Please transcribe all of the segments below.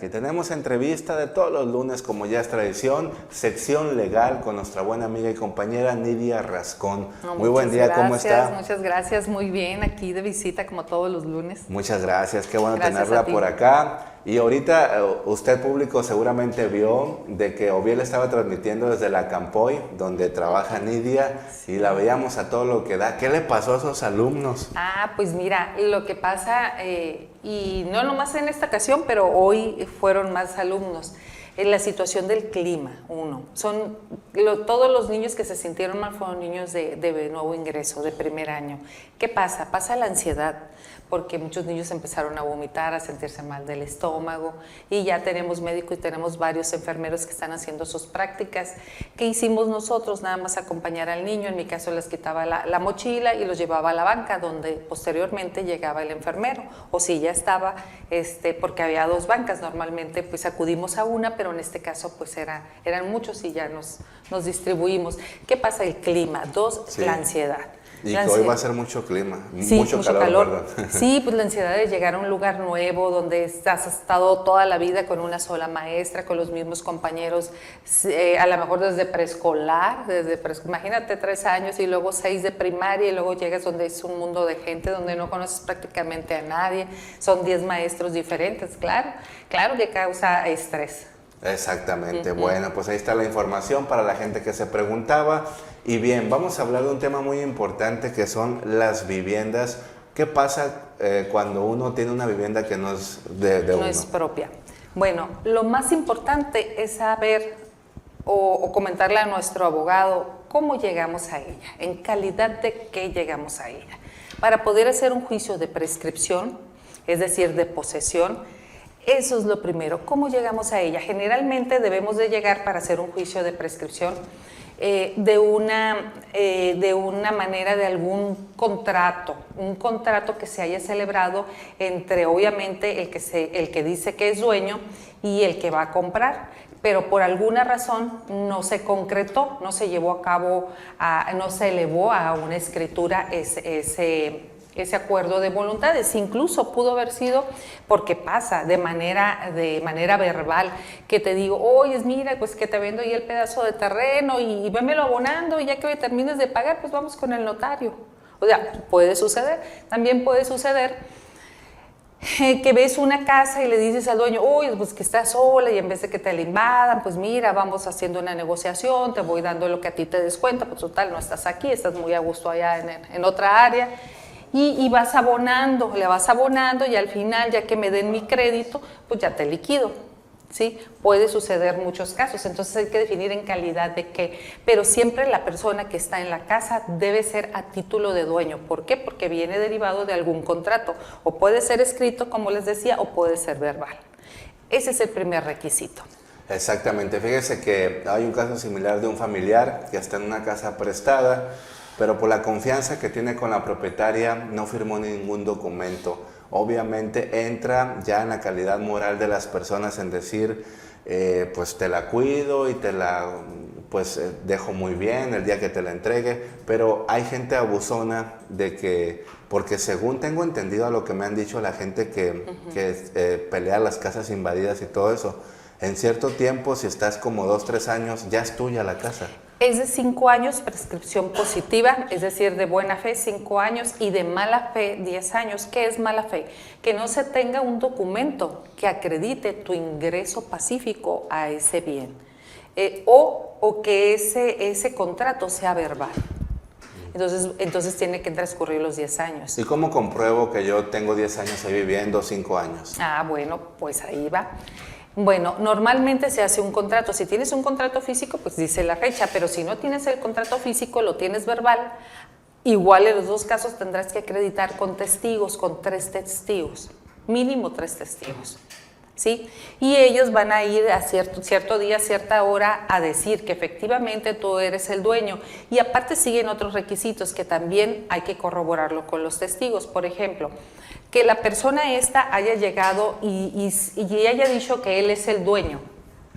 Que tenemos entrevista de todos los lunes, como ya es tradición, sección legal con nuestra buena amiga y compañera Nidia Rascón. Muy buen día, ¿cómo está? Muchas gracias, muy bien, aquí de visita como todos los lunes. Muchas gracias, qué bueno Gracias tenerla a ti. por acá. Y ahorita usted público seguramente vio de que Oviel estaba transmitiendo desde la Campoy, donde trabaja Nidia, y la veíamos a todo lo que da. ¿Qué le pasó a esos alumnos? Pues mira, lo que pasa, y no nomás en esta ocasión, pero hoy fueron más alumnos, en la situación del clima, todos los niños que se sintieron mal fueron niños de nuevo ingreso, de primer año. ¿Qué pasa? Pasa la ansiedad, porque muchos niños empezaron a vomitar, a sentirse mal del estómago, y ya tenemos médicos y tenemos varios enfermeros que están haciendo sus prácticas. ¿Qué hicimos nosotros? Nada más acompañar al niño, en mi caso les quitaba la mochila y los llevaba a la banca, donde posteriormente llegaba el enfermero, o si ya estaba, porque había dos bancas, normalmente pues acudimos a una, pero en este caso pues eran muchos y ya nos distribuimos. ¿Qué pasa? El clima. Dos, Sí. la ansiedad. Y que hoy va a ser mucho clima, Sí, mucho calor. ¿Verdad? Sí, pues la ansiedad de llegar a un lugar nuevo donde has estado toda la vida con una sola maestra, con los mismos compañeros, a lo mejor desde preescolar, imagínate 3 años y luego 6 de primaria y luego llegas donde es un mundo de gente, donde no conoces prácticamente a nadie, son 10 maestros diferentes, claro que causa estrés. Exactamente, bueno, pues ahí está la información para la gente que se preguntaba. Y bien, vamos a hablar de un tema muy importante que son las viviendas. ¿Qué pasa cuando uno tiene una vivienda que no es de uno? No es propia. Bueno, lo más importante es saber o comentarle a nuestro abogado cómo llegamos a ella, en calidad de qué llegamos a ella. Para poder hacer un juicio de prescripción, es decir, de posesión, eso es lo primero. ¿Cómo llegamos a ella? Generalmente debemos de llegar para hacer un juicio de prescripción de una manera de algún contrato, un contrato que se haya celebrado entre obviamente el que dice que es dueño y el que va a comprar, pero por alguna razón no se concretó, no se llevó a cabo, no se elevó a una escritura ese acuerdo de voluntades. Incluso pudo haber sido, porque pasa de manera verbal, que te digo, oye, mira, pues que te vendo ahí el pedazo de terreno y vémelo abonando y ya que termines de pagar, pues vamos con el notario. O sea, puede suceder. También puede suceder que ves una casa y le dices al dueño, oye, pues que estás sola y en vez de que te la invadan, pues mira, vamos haciendo una negociación, te voy dando lo que a ti te des cuenta, pues total, no estás aquí, estás muy a gusto allá en otra área. Y vas abonando, le vas abonando y al final, ya que me den mi crédito, pues ya te liquido, ¿sí? Puede suceder muchos casos, entonces hay que definir en calidad de qué, pero siempre la persona que está en la casa debe ser a título de dueño. ¿Por qué? Porque viene derivado de algún contrato, o puede ser escrito, como les decía, o puede ser verbal. Ese es el primer requisito. Exactamente, fíjese que hay un caso similar de un familiar que está en una casa prestada, pero por la confianza que tiene con la propietaria no firmó ningún documento. Obviamente entra ya en la calidad moral de las personas en decir, pues te la cuido y te la dejo muy bien el día que te la entregue, pero hay gente abusona de que, porque según tengo entendido a lo que me han dicho la gente que pelea las casas invadidas y todo eso, en cierto tiempo, si estás como 2, 3 años, ya es tuya la casa. Es de 5 años, prescripción positiva, es decir, de buena fe 5 años y de mala fe 10 años. ¿Qué es mala fe? Que no se tenga un documento que acredite tu ingreso pacífico a ese bien o que ese contrato sea verbal. Entonces tiene que transcurrir los 10 años. ¿Y cómo compruebo que yo tengo 10 años ahí viviendo, 5 años? Bueno, pues ahí va. Bueno, normalmente se hace un contrato. Si tienes un contrato físico, pues dice la fecha, pero si no tienes el contrato físico, lo tienes verbal, igual en los dos casos tendrás que acreditar con testigos, con 3 testigos, mínimo 3 testigos, ¿sí? Y ellos van a ir a cierto día, cierta hora, a decir que efectivamente tú eres el dueño. Y aparte siguen otros requisitos que también hay que corroborarlo con los testigos. Por ejemplo, que la persona esta haya llegado y haya dicho que él es el dueño,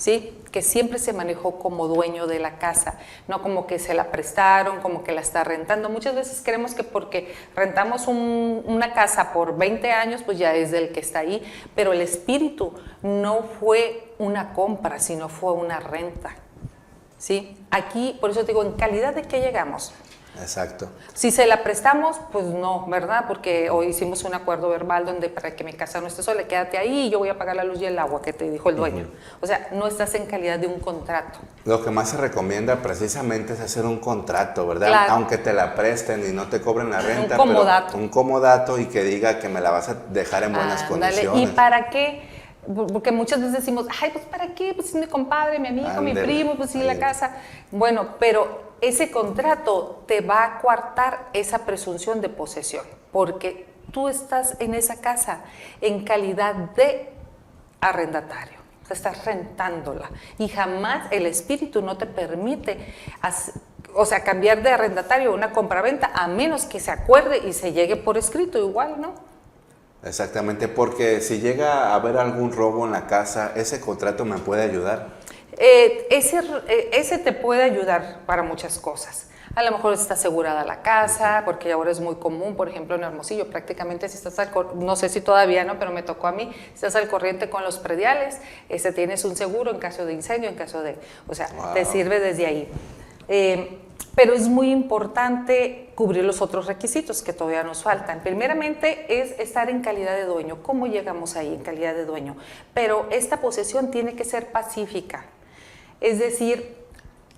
¿sí? Que siempre se manejó como dueño de la casa, no como que se la prestaron, como que la está rentando. Muchas veces creemos que porque rentamos una casa por 20 años, pues ya es del que está ahí, pero el espíritu no fue una compra, sino fue una renta, ¿sí? Aquí, por eso te digo, ¿en calidad de qué llegamos? Exacto. Si se la prestamos, pues no, ¿verdad? Porque hoy hicimos un acuerdo verbal donde para que mi casa no esté sola, quédate ahí y yo voy a pagar la luz y el agua que te dijo el dueño. O sea, no estás en calidad de un contrato. Lo que más se recomienda precisamente es hacer un contrato, ¿verdad? Claro. Aunque te la presten y no te cobren la renta. Un comodato. Pero un comodato y que diga que me la vas a dejar en buenas condiciones. ¿Y para qué? Porque muchas veces decimos, ay, pues ¿para qué? Pues es mi compadre, mi amigo, Ándale. mi primo, pues sí, la casa. Bueno, pero ese contrato te va a coartar esa presunción de posesión, porque tú estás en esa casa en calidad de arrendatario, o sea, estás rentándola y jamás el espíritu no te permite cambiar de arrendatario a una compraventa a menos que se acuerde y se llegue por escrito igual, ¿no? Exactamente, porque si llega a haber algún robo en la casa, ese contrato me puede ayudar. Ese te puede ayudar para muchas cosas. A lo mejor está asegurada la casa, porque ahora es muy común, por ejemplo, en Hermosillo, prácticamente si estás no sé si todavía no, pero me tocó a mí, si estás al corriente con los prediales, tienes un seguro en caso de incendio, en caso de, wow. Te sirve desde ahí. Pero es muy importante cubrir los otros requisitos que todavía nos faltan. Primeramente es estar en calidad de dueño. ¿Cómo llegamos ahí en calidad de dueño? Pero esta posesión tiene que ser pacífica. Es decir,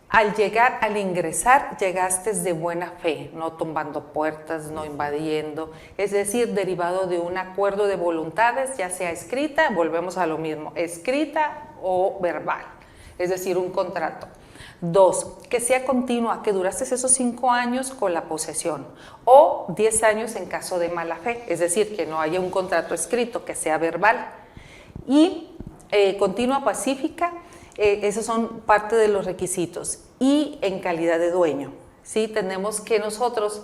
al ingresar, llegaste de buena fe, no tumbando puertas, no invadiendo. Es decir, derivado de un acuerdo de voluntades, ya sea escrita, volvemos a lo mismo, escrita o verbal. Es decir, un contrato. 2, que sea continua, que duraste esos 5 años con la posesión o 10 años en caso de mala fe, es decir, que no haya un contrato escrito, que sea verbal. Y continua, pacífica, esos son parte de los requisitos. Y en calidad de dueño, ¿sí? Tenemos que nosotros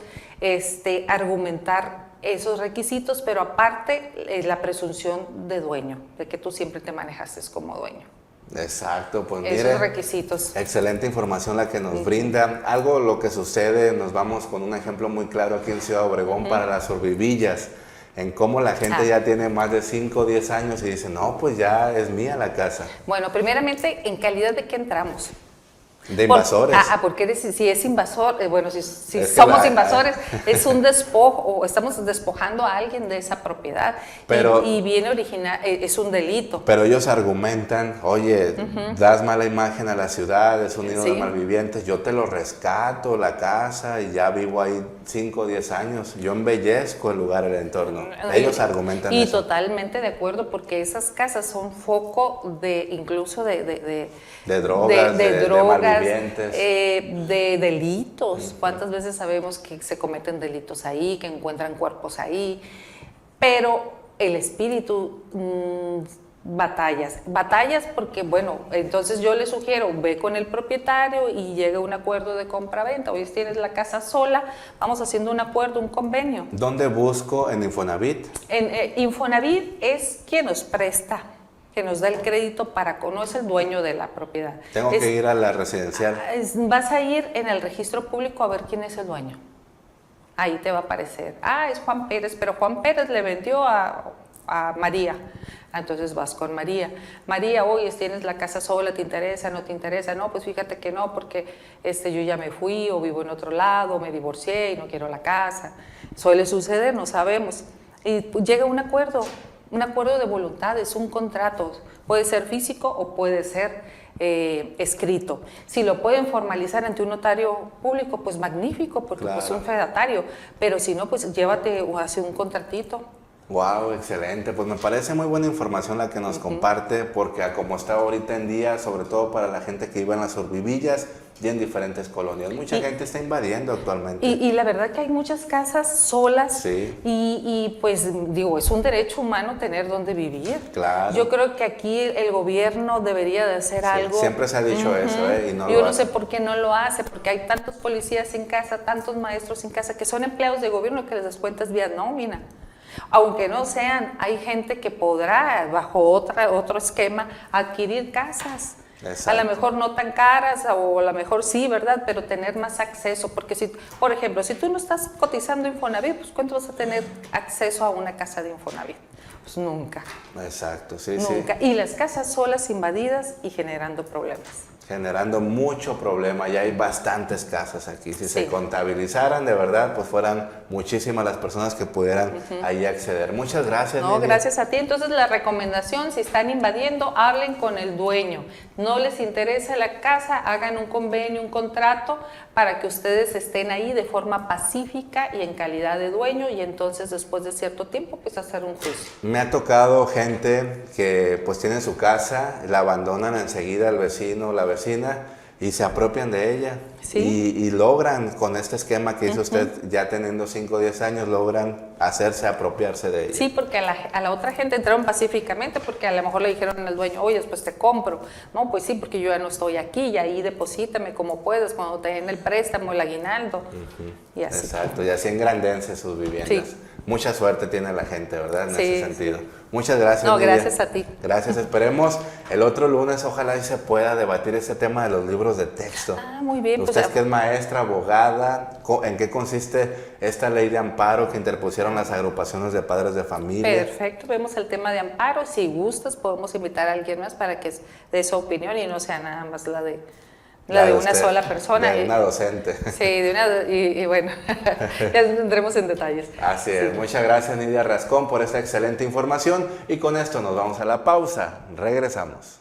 argumentar esos requisitos, pero aparte la presunción de dueño, de que tú siempre te manejaste como dueño. Exacto, pues esos mire, requisitos. Excelente información la que nos brinda. Algo lo que sucede, nos vamos con un ejemplo muy claro aquí en Ciudad Obregón para las Survivillas, en cómo la gente ya tiene más de 5 o 10 años y dice, no, pues ya es mía la casa. Bueno, primeramente, ¿en calidad de qué entramos? De invasores. Porque si es invasor, si somos invasores, es un despojo, o estamos despojando a alguien de esa propiedad, pero, y viene original, es un delito. Pero ellos argumentan, oye, das mala imagen a la ciudad, es un nido de malvivientes, yo te lo rescato, la casa, y ya vivo ahí 5 o 10 años, yo embellezco el lugar, el entorno. Ellos argumentan eso. Y totalmente de acuerdo, porque esas casas son foco incluso de drogas, de malvivientes. De delitos. ¿Cuántas veces sabemos que se cometen delitos ahí, que encuentran cuerpos ahí? Pero el espíritu, batallas porque, bueno, entonces yo le sugiero, ve con el propietario y llega a un acuerdo de compra-venta. Hoy tienes la casa sola, vamos haciendo un acuerdo, un convenio. ¿Dónde busco? ¿En Infonavit? Infonavit es quien nos presta, que nos da el crédito no es el dueño de la propiedad. Tengo que ir a la residencial. Vas a ir en el registro público a ver quién es el dueño. Ahí te va a aparecer, es Juan Pérez, pero Juan Pérez le vendió a María. Entonces vas con María. María, oye, tienes la casa sola, ¿te interesa? ¿No te interesa? No, pues fíjate que no, porque yo ya me fui o vivo en otro lado, me divorcié y no quiero la casa. Suele suceder, no sabemos. Y llega un acuerdo de voluntades, un contrato, puede ser físico o puede ser escrito. Si lo pueden formalizar ante un notario público, pues magnífico, porque claro, pues un fedatario, pero si no, pues llévate o hace un contratito. Wow, excelente, pues me parece muy buena información la que nos comparte, porque como está ahorita en día, sobre todo para la gente que vive en las Survivillas y en diferentes colonias, mucha gente está invadiendo actualmente. Y la verdad que hay muchas casas solas, sí, y pues digo, es un derecho humano tener donde vivir. Claro. Yo creo que aquí el gobierno debería de hacer algo. Siempre se ha dicho eso, y no Yo no sé por qué no lo hace, porque hay tantos policías sin casa, tantos maestros sin casa, que son empleados de gobierno que les descuentas vía nómina. Aunque no sean, hay gente que podrá, bajo otro esquema, adquirir casas. A lo mejor no tan caras o a lo mejor sí, ¿verdad? Pero tener más acceso, porque si, por ejemplo, si tú no estás cotizando Infonavit, pues ¿cuánto vas a tener acceso a una casa de Infonavit? Pues nunca. Exacto, sí, Nunca. sí. Y las casas solas invadidas y generando problemas. Generando mucho problema, ya hay bastantes casas aquí. Si Sí. se contabilizaran de verdad, pues fueran muchísimas las personas que pudieran ahí acceder. Muchas gracias. No, Nidia. gracias a ti. Entonces la recomendación, si están invadiendo, hablen con el dueño. No les interesa la casa, hagan un convenio, un contrato para que ustedes estén ahí de forma pacífica y en calidad de dueño, y entonces después de cierto tiempo pues hacer un juicio. Me ha tocado gente que pues tiene su casa, la abandonan enseguida el vecino o la vecina y se apropian de ella. Sí. Y logran, con este esquema que hizo usted, ya teniendo 5 o 10 años, logran apropiarse de ella. Sí, porque a la otra gente entraron pacíficamente porque a lo mejor le dijeron al dueño, oye, después te compro. No, pues sí, porque yo ya no estoy aquí y ahí deposítame como puedes cuando te den el préstamo, el aguinaldo. Y así. Exacto, y así engrandece sus viviendas. Sí. Mucha suerte tiene la gente, ¿verdad? En Sí, ese sentido. Muchas gracias. No, Nidia. gracias a ti. Gracias, esperemos el otro lunes, ojalá y se pueda debatir ese tema de los libros de texto. Ah, muy bien. Usted Pues, que es maestra, abogada, ¿en qué consiste esta ley de amparo que interpusieron las agrupaciones de padres de familia? perfecto, vemos el tema de amparo. Si gustas, podemos invitar a alguien más para que dé su opinión y no sea nada más la de una usted, sola persona. De una docente. Sí, y bueno, ya tendremos en detalles. Así es, muchas gracias Nidia Rascón por esta excelente información y con esto nos vamos a la pausa. Regresamos.